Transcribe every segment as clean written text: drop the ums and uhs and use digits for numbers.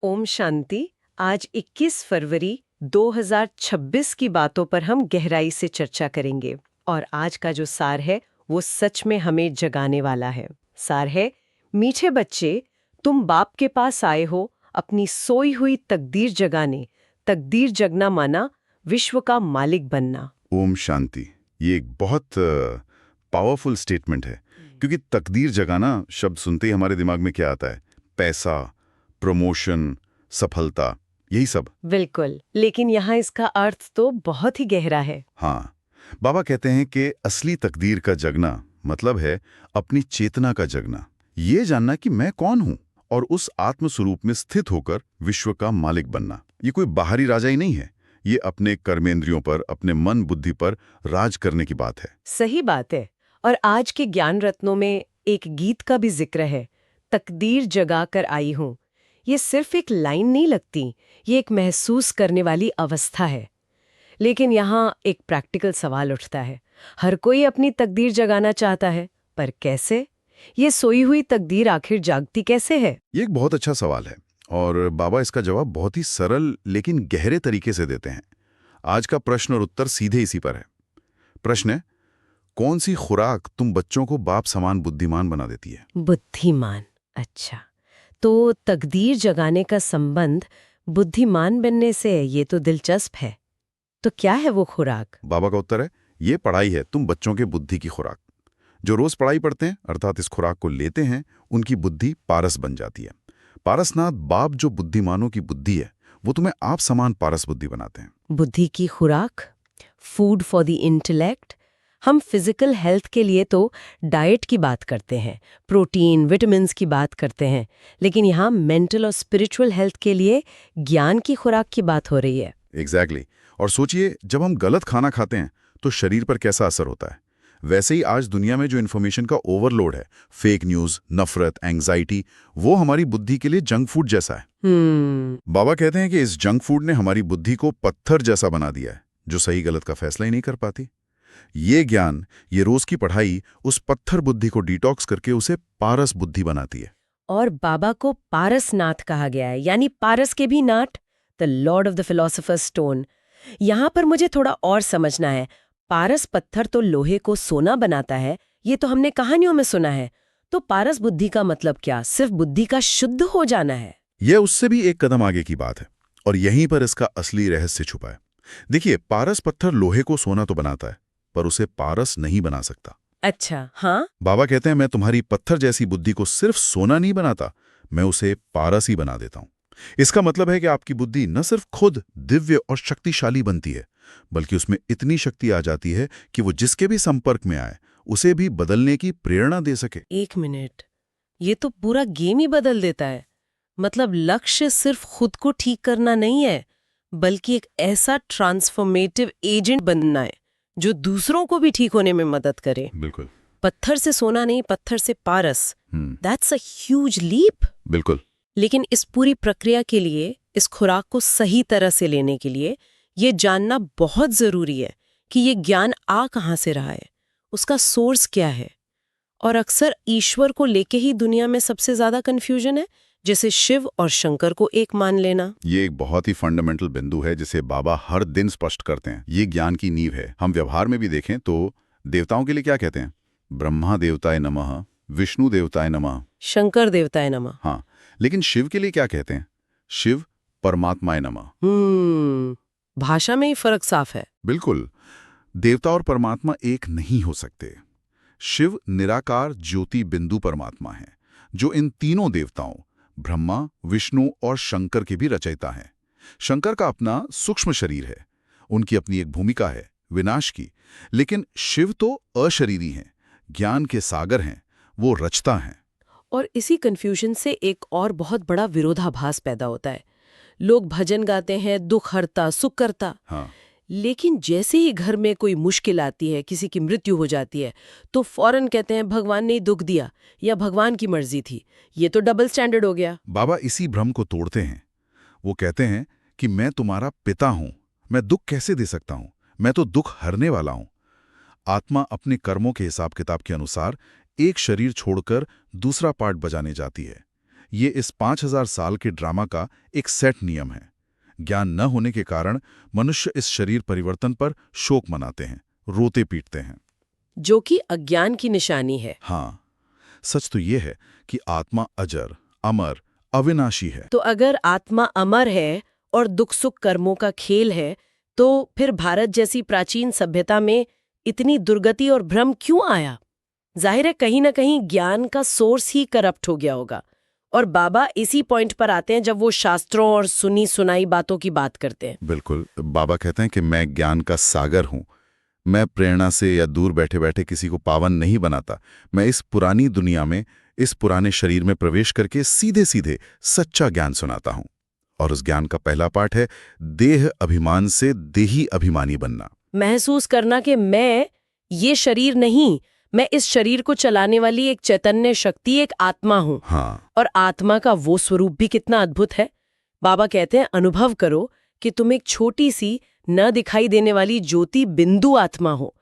ओम शांति। आज 21 फरवरी 2026 की बातों पर हम गहराई से चर्चा करेंगे और आज का जो सार है वो सच में हमें जगाने वाला है। सार है, मीठे बच्चे, तुम बाप के पास आए हो अपनी सोई हुई तकदीर जगाने। तकदीर जगना माना विश्व का मालिक बनना। ओम शांति। ये एक बहुत पावरफुल स्टेटमेंट है, क्योंकि तकदीर जगाना शब्द सुनते ही हमारे दिमाग में क्या आता है? पैसा, प्रमोशन, सफलता, यही सब। बिल्कुल, लेकिन यहाँ इसका अर्थ तो बहुत ही गहरा है। हाँ, बाबा कहते हैं कि असली तकदीर का जगना मतलब है अपनी चेतना का जगना, ये जानना कि मैं कौन हूं और उस आत्म स्वरूप में स्थित होकर विश्व का मालिक बनना। ये कोई बाहरी राजा ही नहीं है, ये अपने कर्मेंद्रियों पर, अपने मन बुद्धि पर राज करने की बात है। सही बात है। और आज के ज्ञान रत्नों में एक गीत का भी जिक्र है, तकदीर जगा कर आई हूं। ये सिर्फ एक लाइन नहीं लगती, ये एक महसूस करने वाली अवस्था है। लेकिन यहाँ एक प्रैक्टिकल सवाल उठता है। हर कोई अपनी तकदीर जगाना चाहता है, पर कैसे? ये सोई हुई तकदीर आखिर जागती कैसे है? ये एक बहुत अच्छा सवाल है और बाबा इसका जवाब बहुत ही सरल लेकिन गहरे तरीके से देते हैं। आज का प्रश्न और उत्तर सीधे इसी पर है। प्रश्न है, कौन सी खुराक तुम बच्चों को बाप समान बुद्धिमान बना देती है? बुद्धिमान। अच्छा, तो तकदीर जगाने का संबंध बुद्धिमान बनने से है, ये तो दिलचस्प है। तो क्या है वो खुराक? बाबा का उत्तर है, ये पढ़ाई है तुम बच्चों के बुद्धि की खुराक। जो रोज पढ़ाई पढ़ते हैं अर्थात इस खुराक को लेते हैं, उनकी बुद्धि पारस बन जाती है। पारसनाथ बाप जो बुद्धिमानों की बुद्धि है, वो तुम्हें आप समान पारस बुद्धि बनाते हैं। बुद्धि की खुराक, फूड फॉर द इंटेलेक्ट। हम फिजिकल हेल्थ के लिए तो डाइट की बात करते हैं, प्रोटीन, विटामिन्स की बात करते हैं, लेकिन यहाँ मेंटल और स्पिरिचुअल हेल्थ के लिए ज्ञान की खुराक की बात हो रही है। एग्जैक्टली। और सोचिए, जब हम गलत खाना खाते हैं तो शरीर पर कैसा असर होता है। वैसे ही आज दुनिया में जो इन्फॉर्मेशन का ओवरलोड है, फेक न्यूज, नफरत, एंग्जाइटी, वो हमारी बुद्धि के लिए जंक फूड जैसा है। बाबा कहते हैं कि इस जंक फूड ने हमारी बुद्धि को पत्थर जैसा बना दिया है, जो सही गलत का फैसला ही नहीं कर पाती। ये ज्ञान, ये रोज की पढ़ाई उस पत्थर बुद्धि को डिटॉक्स करके उसे पारस बुद्धि बनाती है। और बाबा को पारसनाथ कहा गया है, यानी पारस के भी नाथ, the lord of the philosopher's stone. यहाँ पर मुझे थोड़ा और समझना है। पारस पत्थर तो लोहे को सोना बनाता है, ये तो हमने कहानियों में सुना है। तो पारस बुद्धि का मतलब क्या? सिर्फ बुद्धि का शुद्ध हो जाना है? यह उससे भी एक कदम आगे की बात है और यहीं पर इसका असली रहस्य छुपा है। देखिए, पारस पत्थर लोहे को सोना तो बनाता है, पर उसे पारस नहीं बना सकता। अच्छा, हाँ। बाबा कहते हैं, मैं तुम्हारी पत्थर जैसी बुद्धि को सिर्फ सोना नहीं बनाता, मैं उसे पारस ही बना देता हूं। इसका मतलब है कि आपकी बुद्धि न सिर्फ खुद दिव्य और शक्तिशाली बनती है, बल्कि उसमें इतनी शक्ति आ जाती है कि वो जिसके भी संपर्क में आए उसे भी बदलने की प्रेरणा दे सके। एक मिनट, ये तो पूरा गेम ही बदल देता है। मतलब लक्ष्य सिर्फ खुद को ठीक करना नहीं है, बल्कि एक ऐसा ट्रांसफॉर्मेटिव एजेंट बनना है जो दूसरों को भी ठीक होने में मदद करे। बिल्कुल। पत्थर से सोना नहीं, पत्थर से पारस। That's a huge leap. बिल्कुल। लेकिन इस पूरी प्रक्रिया के लिए, इस खुराक को सही तरह से लेने के लिए, ये जानना बहुत जरूरी है कि ये ज्ञान आ कहाँ से रहा है, उसका सोर्स क्या है। और अक्सर ईश्वर को लेके ही दुनिया में सबसे ज्यादा कंफ्यूजन है, जैसे शिव और शंकर को एक मान लेना। ये एक बहुत ही फंडामेंटल बिंदु है जिसे बाबा हर दिन स्पष्ट करते हैं। ये ज्ञान की नींव है। हम व्यवहार में भी देखें तो देवताओं के लिए क्या कहते हैं? ब्रह्मा देवताय नमः, विष्णु देवताय नमः, शंकर देवताय नमः। हाँ, लेकिन शिव के लिए क्या कहते हैं? शिव परमात्माय नमः। भाषा में ही फर्क साफ है। बिल्कुल। देवता और परमात्मा एक नहीं हो सकते। शिव निराकार ज्योति बिंदु परमात्मा है, जो इन तीनों देवताओं ब्रह्मा, विष्णु और शंकर के भी रचयिता हैं। शंकर का अपना सूक्ष्म शरीर है, उनकी अपनी एक भूमिका है विनाश की, लेकिन शिव तो अशरीरी हैं, ज्ञान के सागर हैं, वो रचता हैं। और इसी कंफ्यूजन से एक और बहुत बड़ा विरोधाभास पैदा होता है। लोग भजन गाते हैं, दुख हरता सुख करता। हाँ। लेकिन जैसे ही घर में कोई मुश्किल आती है, किसी की मृत्यु हो जाती है, तो फौरन कहते हैं भगवान ने दुख दिया या भगवान की मर्जी थी। ये तो डबल स्टैंडर्ड हो गया। बाबा इसी भ्रम को तोड़ते हैं। वो कहते हैं कि मैं तुम्हारा पिता हूं, मैं दुख कैसे दे सकता हूं? मैं तो दुख हरने वाला हूं। आत्मा अपने कर्मों के हिसाब किताब के अनुसार एक शरीर छोड़कर दूसरा पार्ट बजाने जाती है। ये इस 5000 साल के ड्रामा का एक सेट नियम है। ज्ञान न होने के कारण मनुष्य इस शरीर परिवर्तन पर शोक मनाते हैं, रोते पीटते हैं। जो कि अज्ञान की निशानी है। हाँ, सच तो ये है कि आत्मा अजर, अमर, अविनाशी है। तो अगर आत्मा अमर है और दुख सुख कर्मों का खेल है, तो फिर भारत जैसी प्राचीन सभ्यता में इतनी दुर्गति और भ्रम क्यों आया? जाहिर है कहीं ना कहीं ज्ञान का सोर्स ही करप्ट हो गया होगा। और बाबा इसी पॉइंट पर आते हैं जब वो शास्त्रों और सुनी सुनाई बातों की बात करते हैं। बिल्कुल, बाबा कहते हैं कि मैं ज्ञान का सागर हूं। मैं प्रेरणा से या दूर बैठे बैठे किसी को पावन नहीं बनाता। मैं इस पुरानी दुनिया में, इस पुराने शरीर में प्रवेश करके सीधे सीधे सच्चा ज्ञान सुनाता हूं। और उस ज्ञान का पहला पाठ है देह अभिमान से देही अभिमानी बनना। महसूस करना कि मैं ये शरीर नहीं, मैं इस शरीर को चलाने वाली एक चैतन्य शक्ति, एक आत्मा हूं। हाँ, और आत्मा का वो स्वरूप भी कितना अद्भुत है। बाबा कहते हैं अनुभव करो कि तुम एक छोटी सी न दिखाई देने वाली ज्योति बिंदु आत्मा हो,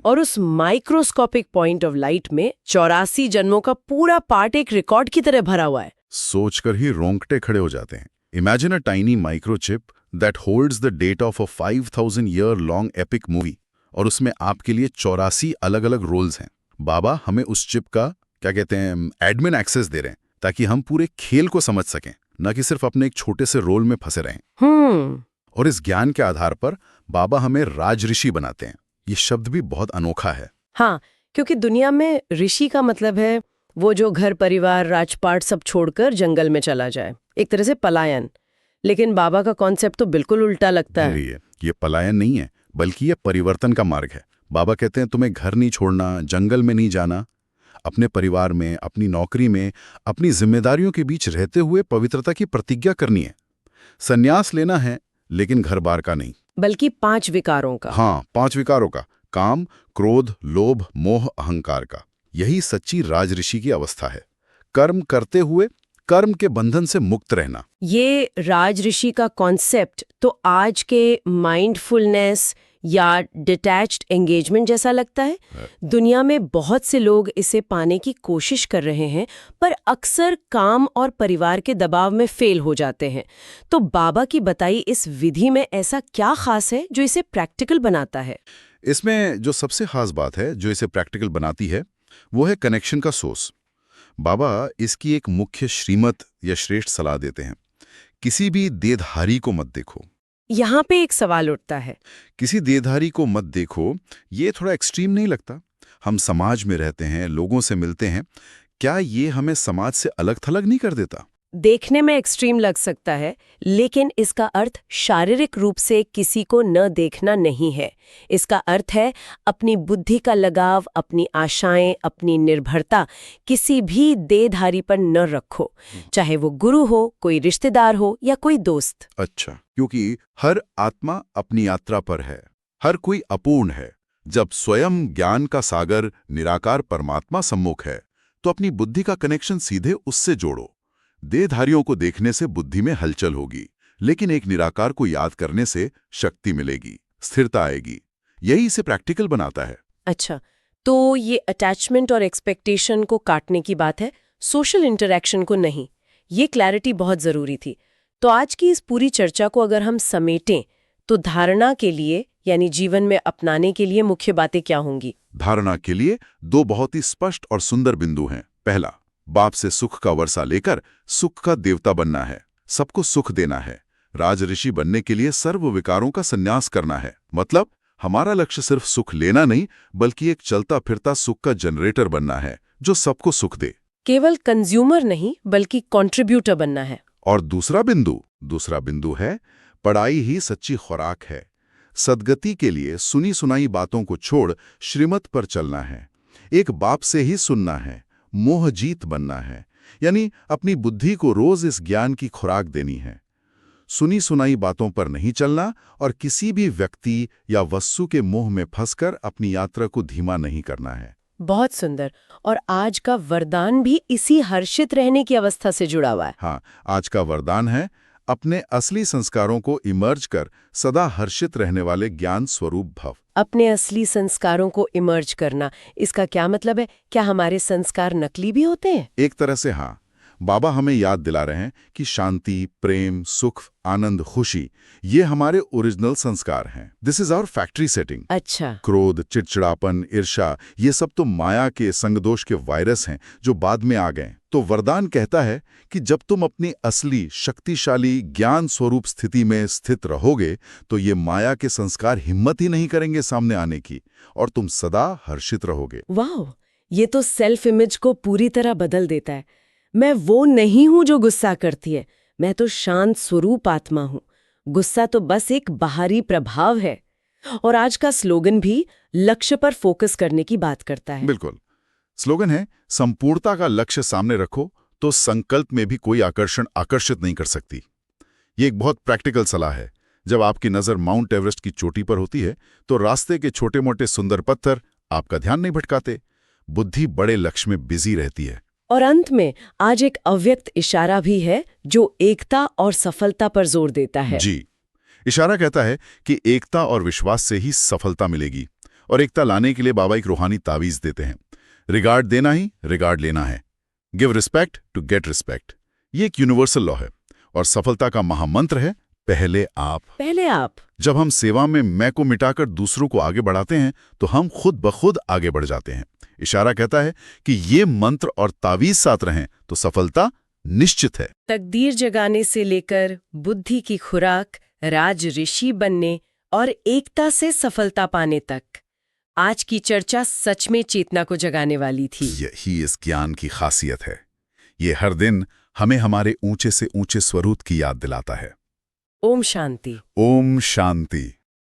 और उस माइक्रोस्कोपिक पॉइंट ऑफ लाइट में 84 जन्मों का पूरा पार्ट एक रिकॉर्ड की तरह भरा हुआ है। सोचकर ही रोंगटे खड़े हो जाते हैं। Imagine a tiny microchip that holds the data of a 5000 year long epic movie, और उसमें आपके लिए 84 अलग अलग रोल्स हैं। बाबा हमें उस चिप का, क्या कहते हैं, एडमिन एक्सेस दे रहे हैं, ताकि हम पूरे खेल को समझ सकें, न कि सिर्फ अपने एक छोटे से रोल में फंसे रहें। और इस ज्ञान के आधार पर बाबा हमें राजऋषि बनाते हैं। ये शब्द भी बहुत अनोखा है। हाँ, क्योंकि दुनिया में ऋषि का मतलब है वो जो घर परिवार राजपाट सब छोड़कर जंगल में चला जाए, एक तरह से पलायन। लेकिन बाबा का कॉन्सेप्ट तो बिल्कुल उल्टा लगता है। ये पलायन नहीं है, बल्कि ये परिवर्तन का मार्ग है। बाबा कहते हैं तुम्हें घर नहीं छोड़ना, जंगल में नहीं जाना, अपने परिवार में, अपनी नौकरी में, अपनी जिम्मेदारियों के बीच रहते हुए पवित्रता की प्रतिज्ञा करनी है। संन्यास लेना है, लेकिन घर बार का नहीं, बल्कि 5 विकारों का। हाँ, 5 विकारों का, काम, क्रोध, लोभ, मोह, अहंकार का। यही सच्ची राजऋषि की अवस्था है। कर्म करते हुए कर्म के बंधन से मुक्त रहना। ये राजऋषि का कॉन्सेप्ट तो आज के माइंडफुलनेस या डिटैच्ड एंगेजमेंट जैसा लगता है। दुनिया में बहुत से लोग इसे पाने की कोशिश कर रहे हैं, पर अक्सर काम और परिवार के दबाव में फेल हो जाते हैं। तो बाबा की बताई इस विधि में ऐसा क्या खास है जो इसे प्रैक्टिकल बनाता है? इसमें जो सबसे खास बात है जो इसे प्रैक्टिकल बनाती है, वो है कनेक्शन का सोर्स। बाबा इसकी एक मुख्य श्रीमत या श्रेष्ठ सलाह देते हैं। किसी भी देहधारी को मत देखो। यहाँ पे एक सवाल उठता है। किसी देहधारी को मत देखो, ये थोड़ा एक्सट्रीम नहीं लगता? हम समाज में रहते हैं, लोगों से मिलते हैं, क्या ये हमें समाज से अलग थलग नहीं कर देता? देखने में एक्सट्रीम लग सकता है, लेकिन इसका अर्थ शारीरिक रूप से किसी को न देखना नहीं है। इसका अर्थ है अपनी बुद्धि का लगाव, अपनी आशाएं, अपनी निर्भरता किसी भी देहधारी पर न रखो, चाहे वो गुरु हो, कोई रिश्तेदार हो या कोई दोस्त। अच्छा, क्योंकि हर आत्मा अपनी यात्रा पर है, हर कोई अपूर्ण है। जब स्वयं ज्ञान का सागर निराकार परमात्मा सम्मुख है, तो अपनी बुद्धि का कनेक्शन सीधे उससे जोड़ो। देहधारियों को देखने से बुद्धि में हलचल होगी, लेकिन एक निराकार को याद करने से शक्ति मिलेगी, स्थिरता आएगी। यही इसे प्रैक्टिकल बनाता है। अच्छा, तो ये अटैचमेंट और एक्सपेक्टेशन को काटने की बात है, सोशल इंटरैक्शन को नहीं। ये क्लैरिटी बहुत ज़रूरी थी। तो आज की इस पूरी चर्चा को अगर हम समेटें, तो धारणा के लिए यानी जीवन में अपनाने के लिए मुख्य बातें क्या होंगी? धारणा के लिए 2 बहुत ही स्पष्ट और सुंदर बिंदु हैं। पहला, बाप से सुख का वर्षा लेकर सुख का देवता बनना है, सबको सुख देना है। राजऋषि बनने के लिए सर्व विकारों का संन्यास करना है। मतलब हमारा लक्ष्य सिर्फ सुख लेना नहीं, बल्कि एक चलता फिरता सुख का जनरेटर बनना है जो सबको सुख दे। केवल कंज्यूमर नहीं, बल्कि कंट्रीब्यूटर बनना है। और दूसरा बिंदु है पढ़ाई ही सच्ची खुराक है। सद्गति के लिए सुनी सुनाई बातों को छोड़ श्रीमत पर चलना है। एक बाप से ही सुनना है, मोहजीत बनना है, यानी अपनी बुद्धि को रोज इस ज्ञान की खुराक देनी है। सुनी सुनाई बातों पर नहीं चलना और किसी भी व्यक्ति या वस्तु के मोह में फंसकर अपनी यात्रा को धीमा नहीं करना है। बहुत सुंदर। और आज का वरदान भी इसी हर्षित रहने की अवस्था से जुड़ा हुआ है। हाँ, आज का वरदान है अपने असली संस्कारों को इमर्ज कर सदा हर्षित रहने वाले ज्ञान स्वरूप भव। अपने असली संस्कारों को इमर्ज करना, इसका क्या मतलब है? क्या हमारे संस्कार नकली भी होते हैं? एक तरह से हाँ। बाबा हमें याद दिला रहे हैं कि शांति, प्रेम, सुख, आनंद, खुशी ये हमारे ओरिजिनल संस्कार हैं। This is our factory setting. अच्छा। क्रोध, चिड़चिड़ापन, ईर्ष्या ये सब तो माया के संगदोष के वायरस हैं जो बाद में आ गए। तो वरदान कहता है कि जब तुम अपनी असली शक्तिशाली ज्ञान स्वरूप स्थिति में स्थित रहोगे तो ये माया के संस्कार हिम्मत ही नहीं करेंगे सामने आने की, और तुम सदा हर्षित रहोगे। वाह, ये तो सेल्फ इमेज को पूरी तरह बदल देता है। मैं वो नहीं हूं जो गुस्सा करती है, मैं तो शांत स्वरूप आत्मा हूं। गुस्सा तो बस एक बाहरी प्रभाव है। और आज का स्लोगन भी लक्ष्य पर फोकस करने की बात करता है। बिल्कुल। स्लोगन है, संपूर्णता का लक्ष्य सामने रखो तो संकल्प में भी कोई आकर्षण आकर्षित नहीं कर सकती। ये एक बहुत प्रैक्टिकल सलाह है। जब आपकी नज़र माउंट एवरेस्ट की चोटी पर होती है तो रास्ते के छोटे मोटे सुंदर पत्थर आपका ध्यान नहीं भटकाते। बुद्धि बड़े लक्ष्य में बिजी रहती है। और अंत में आज एक अव्यक्त इशारा भी है जो एकता और सफलता पर जोर देता है। जी, इशारा कहता है कि एकता और विश्वास से ही सफलता मिलेगी, और एकता लाने के लिए बाबा एक रूहानी तावीज देते हैं। रिगार्ड देना ही रिगार्ड लेना है। Give respect to get respect. ये एक यूनिवर्सल लॉ है, और सफलता का महामंत्र है पहले आप। पहले आप। जब हम सेवा में मैं को मिटाकर दूसरों को आगे बढ़ाते हैं तो हम खुद ब खुद आगे बढ़ जाते हैं। इशारा कहता है कि ये मंत्र और तावीज साथ रहें तो सफलता निश्चित है। तकदीर जगाने से लेकर बुद्धि की खुराक, राज ऋषि बनने और एकता से सफलता पाने तक, आज की चर्चा सच में चेतना को जगाने वाली थी। यही इस ज्ञान की खासियत है। ये हर दिन हमें हमारे ऊंचे से ऊंचे स्वरूप की याद दिलाता है। ओम शांति। ओम शांति।